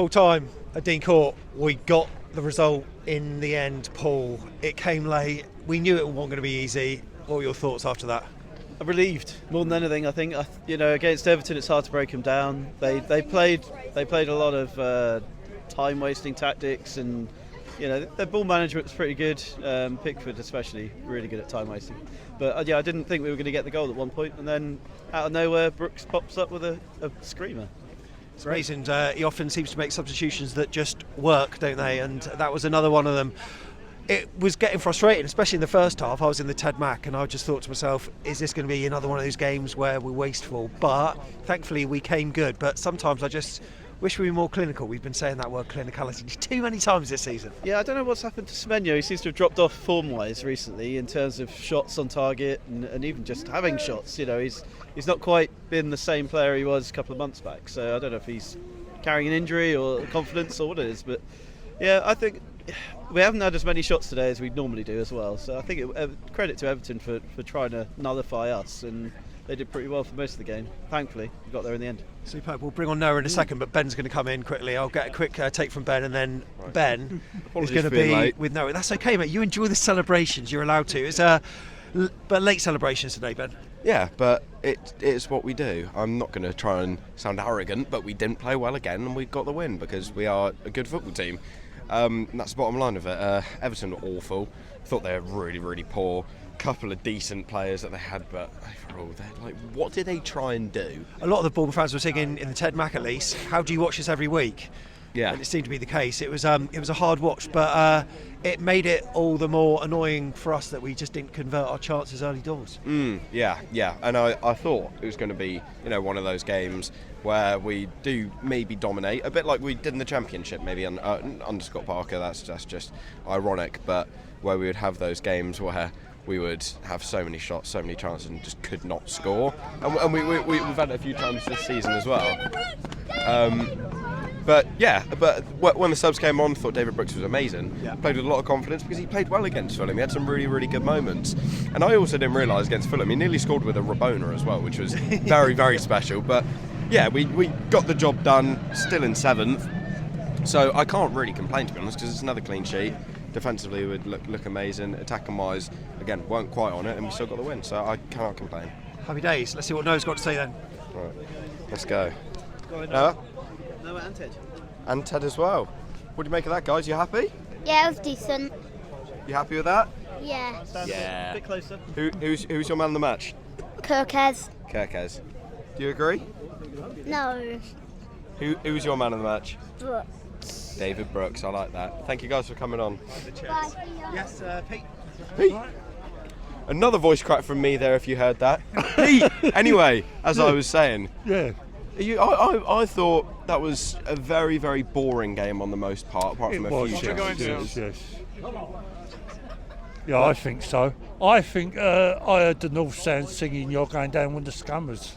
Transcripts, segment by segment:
full time at Dean Court. We got the result in the end, Paul. It came late. We knew it wasn't going to be easy. What were your thoughts after that? I'm relieved more than anything. I think against Everton it's hard to break them down. They played a lot of time wasting tactics, and their ball management was pretty good. Pickford especially really good at time wasting. But I didn't think we were going to get the goal at one point, and then out of nowhere Brooks pops up with a screamer. It's amazing. He often seems to make substitutions that just work, don't they? And that was another one of them. It was getting frustrating, especially in the first half. I was in the Ted Mac and I just thought to myself, is this going to be another one of those games where we're wasteful? But thankfully we came good. But sometimes I just wish we were more clinical. We've been saying that word clinicality too many times this season. Yeah, I don't know what's happened to Semenyo. He seems to have dropped off form-wise recently in terms of shots on target and even just having shots. He's not quite been the same player he was a couple of months back. So I don't know if he's carrying an injury or confidence or what it is. But yeah, I think we haven't had as many shots today as we normally do as well. So I think credit to Everton for trying to nullify us, and they did pretty well for most of the game. Thankfully, we got there in the end. Superb. We'll bring on Noah in a second, but Ben's going to come in quickly. I'll get a quick take from Ben, and then Ben is going to be late with Noah. That's okay, mate. You enjoy the celebrations. You're allowed to. It's but late celebrations today, Ben. Yeah, but it's what we do. I'm not going to try and sound arrogant, but we didn't play well again, and we got the win because we are a good football team. And that's the bottom line of it. Everton were awful. Thought they were really, really poor. Couple of decent players that they had, but overall, what did they try and do? A lot of the Bournemouth fans were singing in the Ted Mac at least, how do you watch this every week? Yeah. And it seemed to be the case. It was a hard watch, but it made it all the more annoying for us that we just didn't convert our chances early doors. Yeah. And I thought it was going to be one of those games where we do maybe dominate, a bit like we did in the Championship, maybe under Scott Parker. That's just ironic, but where we would have those games where we would have so many shots, so many chances, and just could not score. And we've had it a few times this season as well. But when the subs came on, I thought David Brooks was amazing. Yeah. Played with a lot of confidence because he played well against Fulham. He had some really, really good moments. And I also didn't realise against Fulham, he nearly scored with a Rabona as well, which was very, very special. But yeah, we got the job done, still in 7th. So I can't really complain, to be honest, because it's another clean sheet. Defensively, it would look amazing. Attacking-wise, again, weren't quite on it, and we still got the win. So I cannot complain. Happy days. Let's see what Noah's got to say then. Right, let's go. Noah and Ted. And Ted as well. What do you make of that, guys? You happy? Yeah, it was decent. You happy with that? Yeah. A bit closer. Who's your man of the match? Kirkes. Kirkes. Do you agree? No. Who's your man of the match? Brooks. David Brooks. I like that. Thank you guys for coming on. Bye. Yes, Pete. Pete. Another voice crack from me there, if you heard that. Pete. Anyway, as I was saying. Yeah. I thought that was a very, very boring game on the most part, apart from a few chances. Yes. Yeah, I think so. I think I heard the North Sound singing "You're Going Down with the Scummers."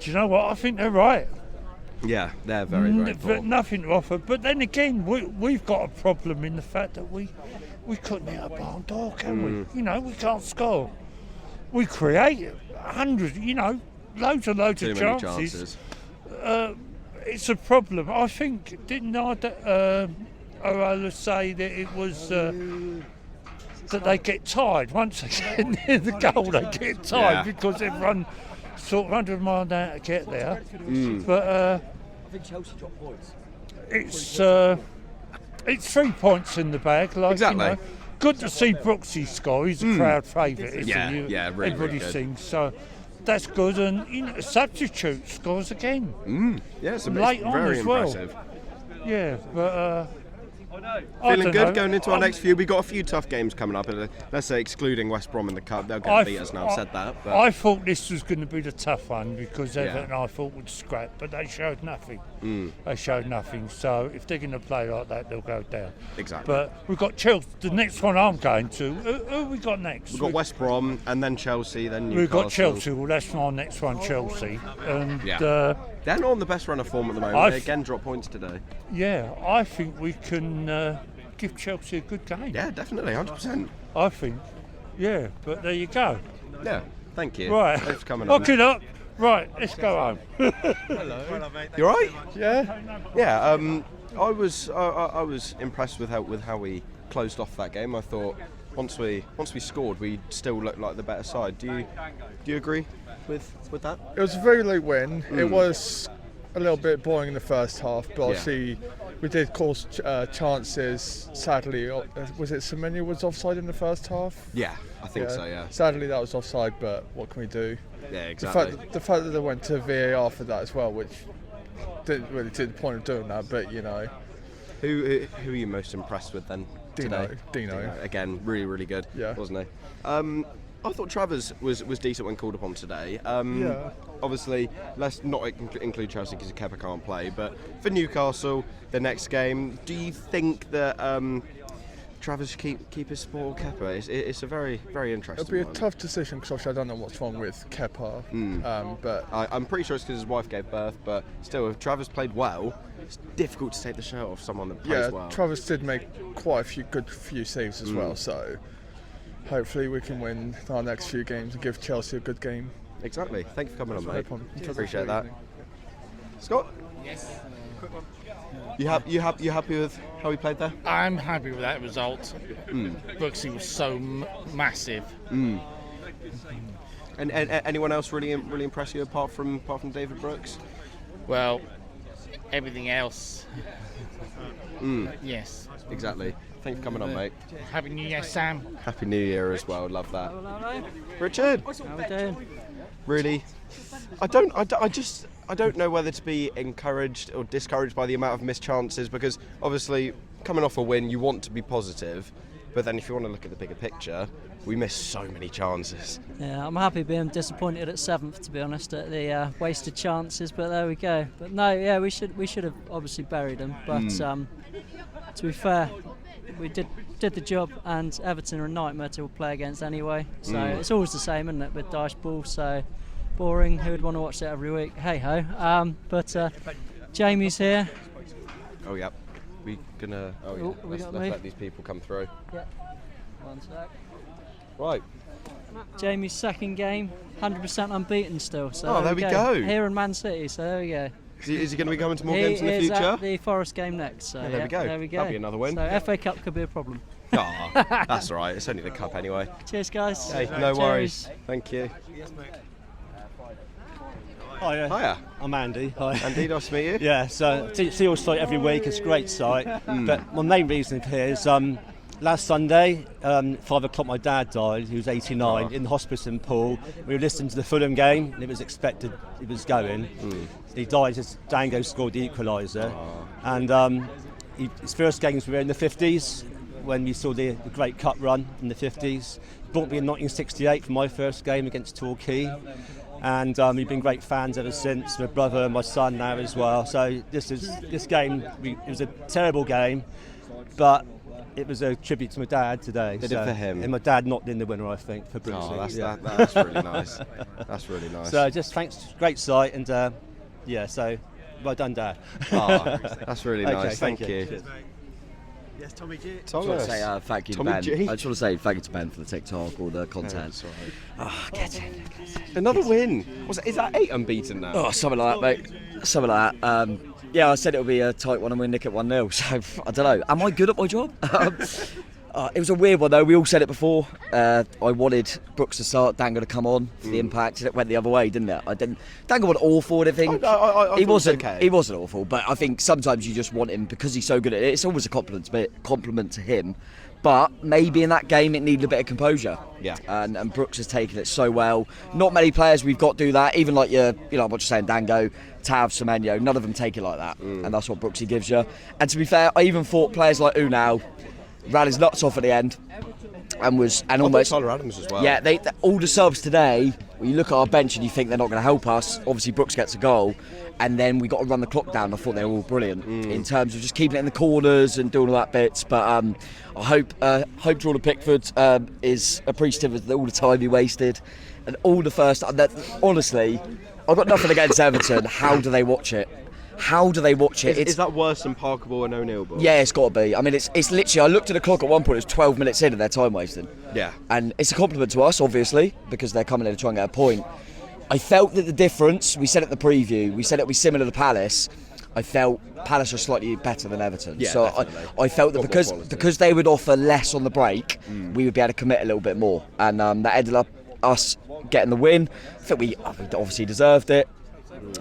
Do you know what? I think they're right. Yeah, they're very, very poor. Nothing to offer. But then again, we've got a problem in the fact that we couldn't hit a barn door, can we? We can't score. We create hundreds, loads of chances. It's a problem. I think, didn't Iraola say that it was that they get tired once they get near the goal? They get tired because they've run sort of 100 miles an hour to get there. But I think Chelsea dropped points. It's 3 points in the bag. Exactly. Good to see Brooksy score. He's a crowd favourite, isn't he? Yeah, really, everybody really good. sings. So that's good, and substitute scores again. Yeah, it's late on very as well. impressive. Yeah, but feeling good going into our next few. We've got a few tough games coming up. Let's say excluding West Brom in the Cup, they'll get beat us now. I've said that. But I thought this was going to be the tough one because Everton I thought would scrap, but they showed nothing. They showed nothing. So if they're going to play like that, they'll go down. Exactly. But we've got Chelsea. The next one I'm going to. Who have we got next? We've got West Brom and then Chelsea, then Newcastle. We've got Chelsea. Well, that's our next one, Chelsea. And they're not on the best run of form at the moment. They again dropped points today. Yeah, I think we can give Chelsea a good game. Yeah, definitely, 100%. I think. Yeah, but there you go. Yeah, thank you. Right. Thanks for coming on. Lock it up. Right, let's go home. Hello, mate. You alright? Yeah. Yeah. I was impressed with how we closed off that game. I thought once we scored, we still looked like the better side. Do you agree with that? It was a very late win. It was a little bit boring in the first half, but obviously we did cause chances. Sadly, was it Semenyo was offside in the first half? Yeah, I think so. Yeah. Sadly, that was offside, but what can we do? Yeah, exactly. The fact that they went to VAR for that as well, which didn't really see the point of doing that, but you know. Who are you most impressed with then today? Dino. Again, really, really good, wasn't he? I thought Travers was decent when called upon today. Obviously, let's not include Chelsea because Kepa can't play, but for Newcastle, the next game, do you think that Travers should keep his spot or Kepa? It's a very, very interesting It'll be one. A tough decision because obviously I don't know what's wrong with Kepa, but I'm pretty sure it's because his wife gave birth, but still, if Travers played well, it's difficult to take the shirt off someone that plays well. Travers did make quite a few saves as well, so hopefully we can win our next few games and give Chelsea a good game. Exactly. Thank you for coming on, mate. No problem. Appreciate that. Scott? Yes. You happy with how he played there? I'm happy with that result. Brooksy was so massive. And anyone else really impress you apart from David Brooks? Well, everything else. Yes. Exactly. Thanks for coming on, mate. Happy New Year, Sam. Happy New Year as well. Love that. Richard. How we doing? Really? I don't know whether to be encouraged or discouraged by the amount of missed chances, because obviously coming off a win you want to be positive, but then if you want to look at the bigger picture, we missed so many chances. Yeah, I'm happy being disappointed at 7th, to be honest, at the wasted chances, but there we go. But no, yeah, we should have obviously buried them, but to be fair, we did the job, and Everton are a nightmare to play against anyway, so it's always the same, isn't it, with Dyche ball, so boring. Who would want to watch that every week? Hey ho. But Jamie's here. Oh yeah, we gonna. Oh yeah. Let's let these people come through. Yeah. One sec. Right. Jamie's second game, 100% unbeaten still. So there we go. Here in Man City. So there we go. Is he going to be coming to more He games in the is future? at the Forest game next. So there we go. There we go. That'll be another win. So FA Cup could be a problem. That's all right. It's only the cup anyway. Cheers, guys. Hey, no worries. Thank you. Hiya. I'm Andy. Hi. Andy, nice to meet you. Yeah, so see your site every week. It's a great site. But my main reason for here is last Sunday, 5 o'clock, my dad died. He was 89 in the hospice in Poole. We were listening to the Fulham game, and it was expected he was going. He died as Dango scored the equaliser. And his first games were in the 50s, when we saw the great cup run in the 50s. Brought me in 1968 for my first game against Torquay. And we've been great fans ever since. My brother and my son now as well. So this game, it was a terrible game, but it was a tribute to my dad today. Did it for him? And my dad knocked in the winner, I think, for Brooksy. Oh, that's really nice. That's really nice. So just thanks, great site, and so well done, Dad. Oh, that's really nice. Okay, thank thank you. you. Yes, Tommy G. I just want to say thank you to Tommy Ben. G. I just want to say thank you to Ben for the TikTok, all the content. Get in. Another win. Is that 8 unbeaten now? Oh, something like that, mate. Something like that. Yeah, I said it would be a tight one and we nick it 1-0. So I don't know. Am I good at my job? It was a weird one though. We all said it before. I wanted Brooks to start, Dango to come on for the impact. It went the other way, didn't it? Dango wasn't awful, I think. He wasn't okay. He wasn't awful, but I think sometimes you just want him because he's so good at it. It's always a compliment to him. But maybe in that game it needed a bit of composure. Yeah. And Brooks has taken it so well. Not many players we've got do that. Even like I'm not just saying Dango, Tav, Semenyo, none of them take it like that. And that's what Brooksy gives you. And to be fair, I even thought players like Unal ran his nuts off at the end and almost Tyler Adams as well. Yeah, all the subs today, when you look at our bench and you think they're not going to help us, obviously Brooks gets a goal, and then we got to run the clock down. I thought they were all brilliant in terms of just keeping it in the corners and doing all that bits. But I hope Jordan Pickford is appreciative of all the time he wasted and all the first. Honestly, I've got nothing against Everton. How do they watch it? How do they watch it? Is that worse than Parker ball and O'Neill ball? Yeah, it's got to be. I mean, it's literally. I looked at the clock at one point. It was 12 minutes in, and they're time wasting. Yeah. And it's a compliment to us, obviously, because they're coming in to try and get a point. I felt that the difference. We said it in the preview. We said it would be similar to Palace. I felt Palace are slightly better than Everton. Yeah, so definitely. I felt that Got more quality. because they would offer less on the break, we would be able to commit a little bit more, and that ended up us getting the win. I think we obviously deserved it.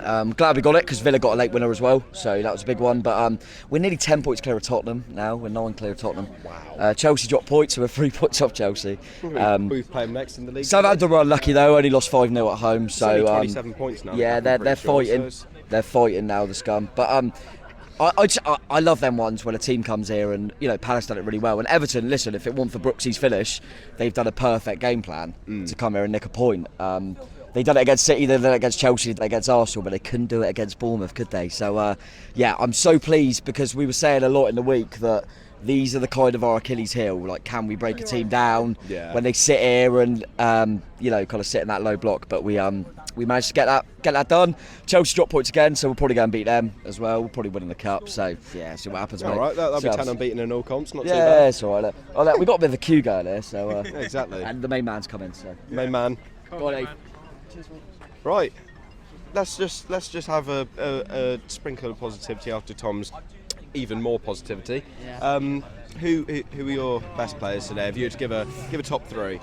Glad we got it because Villa got a late winner as well, so that was a big one. But we're nearly 10 points clear of Tottenham now. We're 9 clear of Tottenham. Wow. Chelsea dropped points, so we're 3 points off Chelsea. Who's playing next in the league? Southampton were unlucky though, only lost 5-0 at home. It's So only 27 points now. yeah, they're fighting. They're fighting now, the scum. But I love them ones when a team comes here and, you know, Palace done it really well. And Everton, listen, if it weren't for Brooksy's finish, they've done a perfect game plan to come here and nick a point. They done it against City, they done it against Chelsea, they done it against Arsenal, but they couldn't do it against Bournemouth, could they? So, yeah, I'm so pleased because we were saying a lot in the week that these are the kind of our Achilles heel. Like, can we break a team down when they sit here and, you know, kind of sit in that low block? But we managed to get that done. Chelsea dropped points again, so we'll probably go and beat them as well. We'll probably win in the cup. So yeah, see what happens. All mate. right, that'll be So 10 unbeaten in all comps. Not too yeah, bad. it's all right. We got a bit of a queue going there, so Exactly. And the main man's coming. So Main man. go on, Eve. Right. Let's just have a sprinkle of positivity after Tom's even more positivity. Yeah. Who are your best players today? If you were to give a top 3.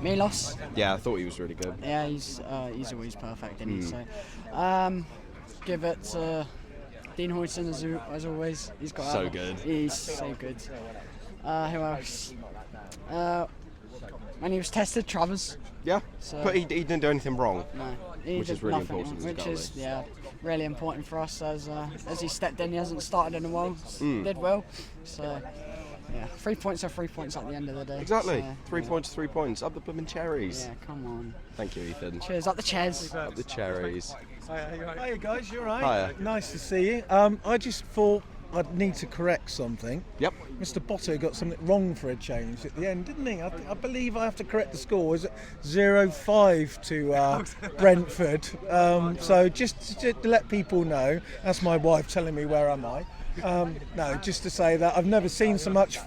Milos. Yeah, I thought he was really good. Yeah, he's always perfect, isn't he? So, give it to Dean Hoyson as always. He's got So good. He's so good. Who else? When he was tested, Travers. Yeah, So, but he didn't do anything wrong. No, he Which did is really nothing, important as a Which is goalie. really important for us as he stepped in. He hasn't started in a while. Did well. So yeah, 3 points are 3 points at the end of the day. Exactly. So, 3 points, 3 points. Up the blooming Cherries. Yeah, come on. Thank you, Ethan. Cheers, up the Cherries. Up the Cherries. Hiya guys, you alright? Hiya. Nice to see you. I just thought I'd need to correct something. Yep. Mr. Botto got something wrong for a change at the end, didn't he? I believe I have to correct the score. Was it 0-5 to Brentford? So just to let people know, that's my wife telling me where am I. No, just to say that I've never seen so much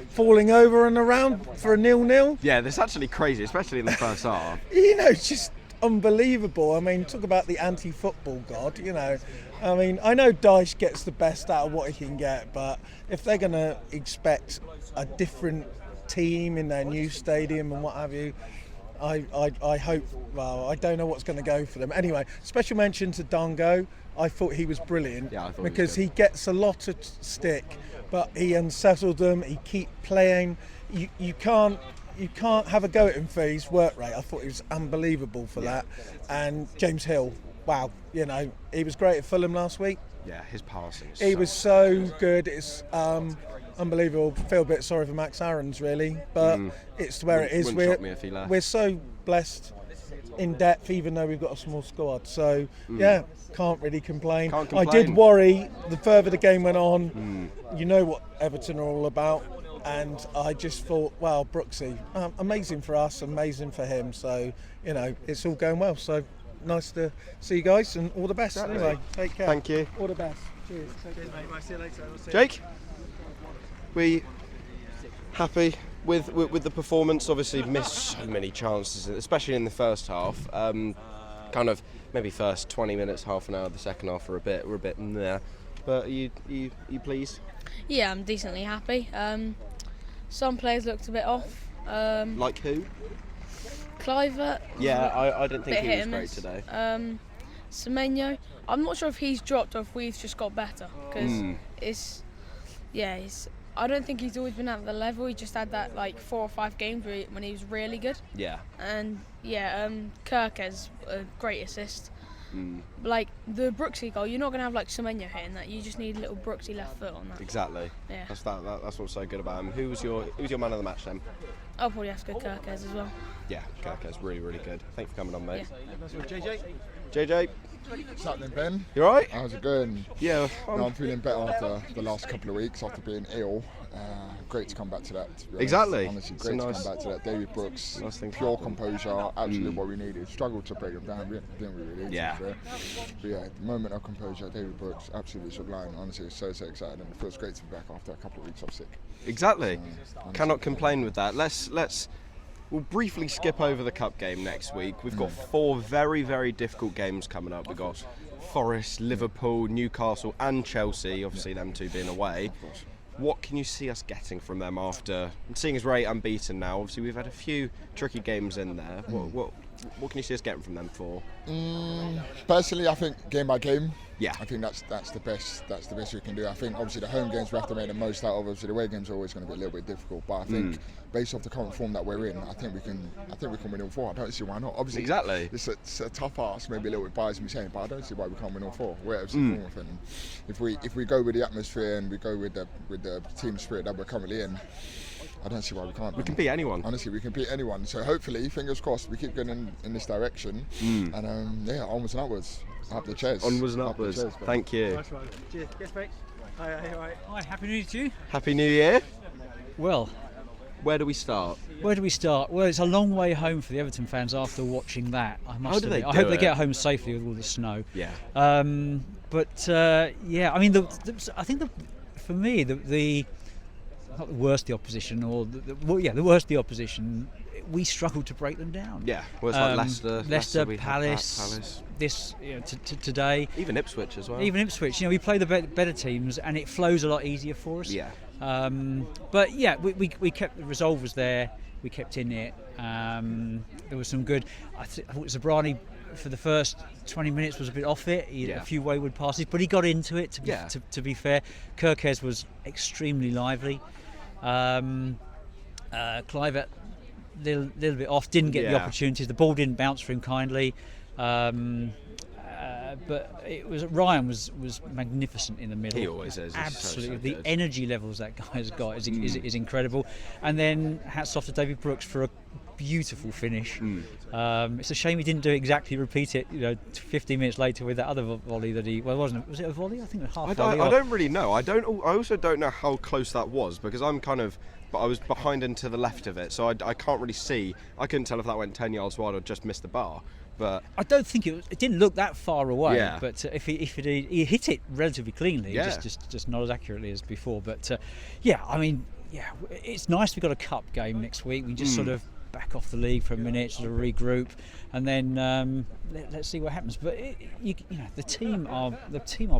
falling over and around for a 0-0. Yeah, that's actually crazy, especially in the first half. You know, just unbelievable. I mean, talk about the anti-football god, you know. I mean, I know Dyche gets the best out of what he can get, but if they're going to expect a different team in their new stadium and what have you, I hope, well, I don't know what's going to go for them. Anyway, special mention to Dango. I thought he was brilliant because he gets a lot of stick, but he unsettled them, he keep playing. You can't have a go at him for his work rate. I thought he was unbelievable for that. And James Hill, wow, you know, he was great at Fulham last week. Yeah, his passing. He was so good. It's unbelievable. Feel a bit sorry for Max Aarons, really, but it's where it is. Wouldn't shock me if he left. We're so blessed in depth, even though we've got a small squad. So yeah, can't really complain. Can't I complain. did worry the further the game went on. You know what Everton are all about. And I just thought, wow, Brooksy, amazing for us, amazing for him. So, you know, it's all going well. So, nice to see you guys and all the best. Exactly. Anyway, take care. Thank you. All the best. Cheers. Cheers, mate. I'll see you later. We'll see Jake, we happy with the performance? Obviously, missed so many chances, especially in the first half. Kind of maybe first 20 minutes, half an hour. The second half were a bit meh. But are you pleased? Yeah, I'm decently happy. Some players looked a bit off. Like who? Clivert. Yeah, I didn't think bit he hit was and great miss. today. Semenyo. I'm not sure if he's dropped or if we've just got better because I don't think he's always been at the level. He just had that like 4 or 5 games when he was really good. Yeah. And Kirk has a great assist. Like the Brooksy goal, you're not going to have like Semenyo hitting that. You just need a little Brooksy left foot on that. Exactly. Yeah. That's what's so good about him. Who's your man of the match then? I'll probably have to go Kirkez as well. Yeah, Kirk's really, really good. Thanks for coming on, mate. JJ. JJ. What's happening, Ben? You alright? How's it going? Yeah. No, I'm feeling better after the last couple of weeks after being ill. Great to come back to that. To be honest. Exactly. Honestly, It's great a to nice- come back to that. David Brooks, Nice thing to pure happen. composure, absolutely what we needed. Struggled to break them down, didn't we really? to be Yeah. fair. But yeah, the moment of composure, David Brooks, absolutely sublime. Honestly, so excited, and it feels great to be back after a couple of weeks off sick. Exactly. honestly, Cannot complain with that. We'll briefly skip over the cup game next week. We've got 4 very, very difficult games coming up. We've got Forest, Liverpool, Newcastle and Chelsea, obviously them two being away. What can you see us getting from them after, seeing as we're 8 unbeaten now? Obviously we've had a few tricky games in there. What can you see us getting from them for? Personally, I think game by game. Yeah. I think that's the best we can do. I think obviously the home games we have to make the most out of. Obviously the away games are always going to be a little bit difficult, but I think based off the current form that we're in, I think we can win all 4. I don't see why not. Obviously, exactly. It's a tough ask, maybe a little bit biased me saying, but I don't see why we can't win all 4. We're FC Bournemouth, and if we go with the atmosphere and we go with the team spirit that we're currently in, I don't see why we can't. We can beat anyone. Honestly, we can beat anyone. So hopefully, fingers crossed, we keep going in this direction. And onwards and upwards. Up the Cherries. Onwards and upwards. Thank you. Nice one. Cheers. Yes, mate. Hi. Happy New Year to you. Happy New Year. Well, where do we start? Well, it's a long way home for the Everton fans after watching that. I must admit. I hope they get home safely with all the snow. Yeah. I mean, I think for me the not the worst the opposition, or the worst the opposition. We struggled to break them down. Yeah, well, it's like Leicester, Palace, this today. Even Ipswich as well. We play the better teams, and it flows a lot easier for us. Yeah. But yeah, we kept, the resolve was there. We kept in it. There was some good. I thought Zabrani for the first 20 minutes was a bit off it. He had a few wayward passes, but he got into it. To be fair, Kirkes was extremely lively. Clive little bit off, didn't get the opportunities. The ball didn't bounce for him kindly, but Ryan was magnificent in the middle. He always is. Absolutely, so the good. energy levels that guy has got is incredible. And then hats off to David Brooks for a beautiful finish. It's a shame he didn't repeat it 15 minutes later with that other volley that he was it a volley? I think it was half volley. I don't really know. I also don't know how close that was, because I was behind and to the left of it, so I can't really see. I couldn't tell if that went 10 yards wide or just missed the bar. But I don't think it didn't look that far away. Yeah. But if he hit it relatively cleanly, just not as accurately as before. But it's nice we've got a cup game next week. We just sort of back off the league for a minute, sort of regroup, and then let's see what happens. But the team are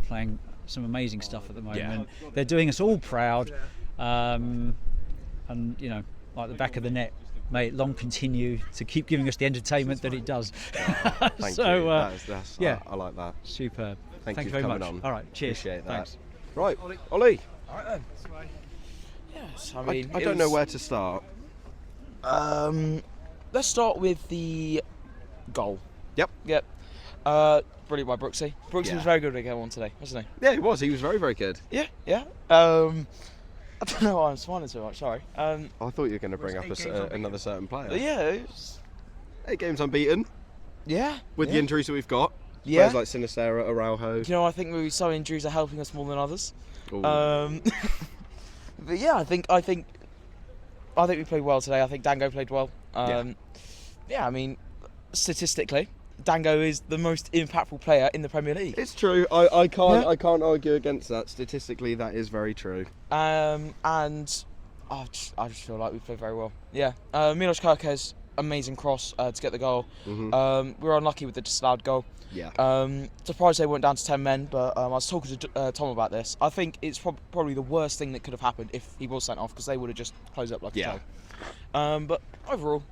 playing some amazing stuff at the moment. Yeah. They're doing us all proud. And like the back of the net, may it long continue to keep giving us the entertainment that it does. Thank you. I like that. Superb. Thank you for very coming much. on. All right, cheers. Appreciate that. Thanks. Right, Ollie. All right then. Yes, I don't know where to start. Let's start with the goal. Yep. Brilliant by Brooksy. Brooksy Yeah. was very good again today, wasn't he? Yeah, he was. He was very, very good. Yeah. I don't know why I'm smiling so much. Sorry. I thought you were going to bring up another certain player. But yeah. It was... 8 games unbeaten. Yeah. With the injuries that we've got. Yeah. Players like Sinistera, Araujo. I think maybe some injuries are helping us more than others. Ooh. But yeah, I think we played well today. I think Dango played well. I mean, statistically, Dango is the most impactful player in the Premier League. It's true. I can't argue against that. Statistically, that is very true. And I just feel like we played very well. Yeah. Milos Kirkes, amazing cross to get the goal. Mm-hmm. We were unlucky with the disallowed goal. Yeah. Surprised they went down to 10 men, but I was talking to Tom about this. I think it's probably the worst thing that could have happened if he was sent off, because they would have just closed up like a joke. But overall,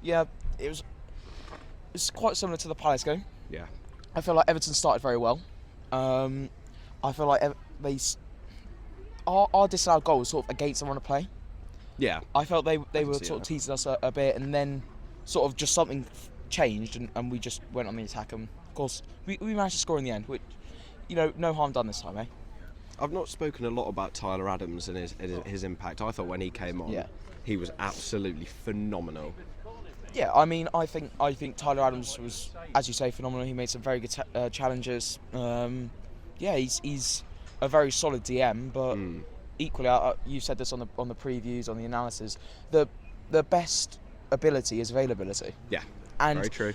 it's quite similar to the Palace game. Yeah. I feel like Everton started very well. I feel like our disallowed goal was sort of against the run of play. Yeah. I felt they were sort of teasing us a bit, and then sort of just something changed, and we just went on the attack. And of course, we managed to score in the end, which, no harm done this time, eh? I've not spoken a lot about Tyler Adams and his impact. I thought when he came on, he was absolutely phenomenal. Yeah, I mean, I think Tyler Adams was, as you say, phenomenal. He made some very good challenges. He's a very solid DM, but equally, you said this on the previews, on the analysis. The best ability is availability. Yeah, and very true.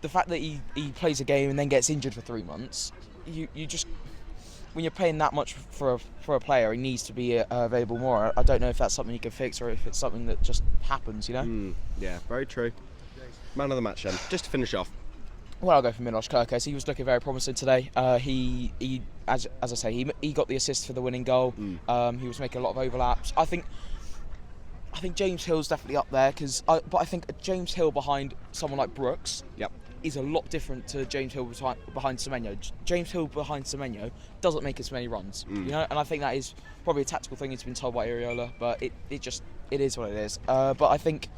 The fact that he plays a game and then gets injured for 3 months, you just, when you're paying that much for a player, he needs to be available more. I don't know if that's something you can fix or if it's something that just happens, Yeah, very true. Man of the match then. Just to finish off, Well, I'll go for Milos Kerkez. He was looking very promising today. He as I say, he got the assist for the winning goal. He was making a lot of overlaps. I think James Hill's definitely up there but I think James Hill behind someone like Brooks is a lot different to James Hill behind Semenyo. James Hill behind Semenyo doesn't make as many runs, you know, and I think that is probably a tactical thing he's been told by Iraola, but it is what it is. But I think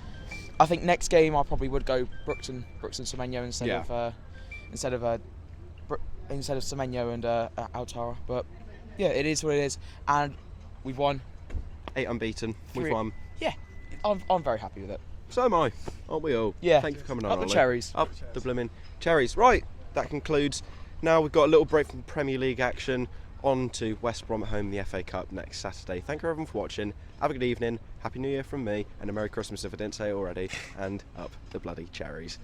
next game I probably would go Brooks and Semenyo instead of Semenyo and Altara. But yeah, it is what it is, and we've won. 8 unbeaten. We've won. Yeah, I'm very happy with it. So am I, aren't we all? Yeah. Thank you for coming on. Up the Ollie. Cherries. Up the blooming Cherries. Right, that concludes. Now we've got a little break from Premier League action. On to West Brom at home in the FA Cup next Saturday. Thank you everyone for watching. Have a good evening. Happy New Year from me, and a Merry Christmas if I didn't say it already. And up the bloody Cherries.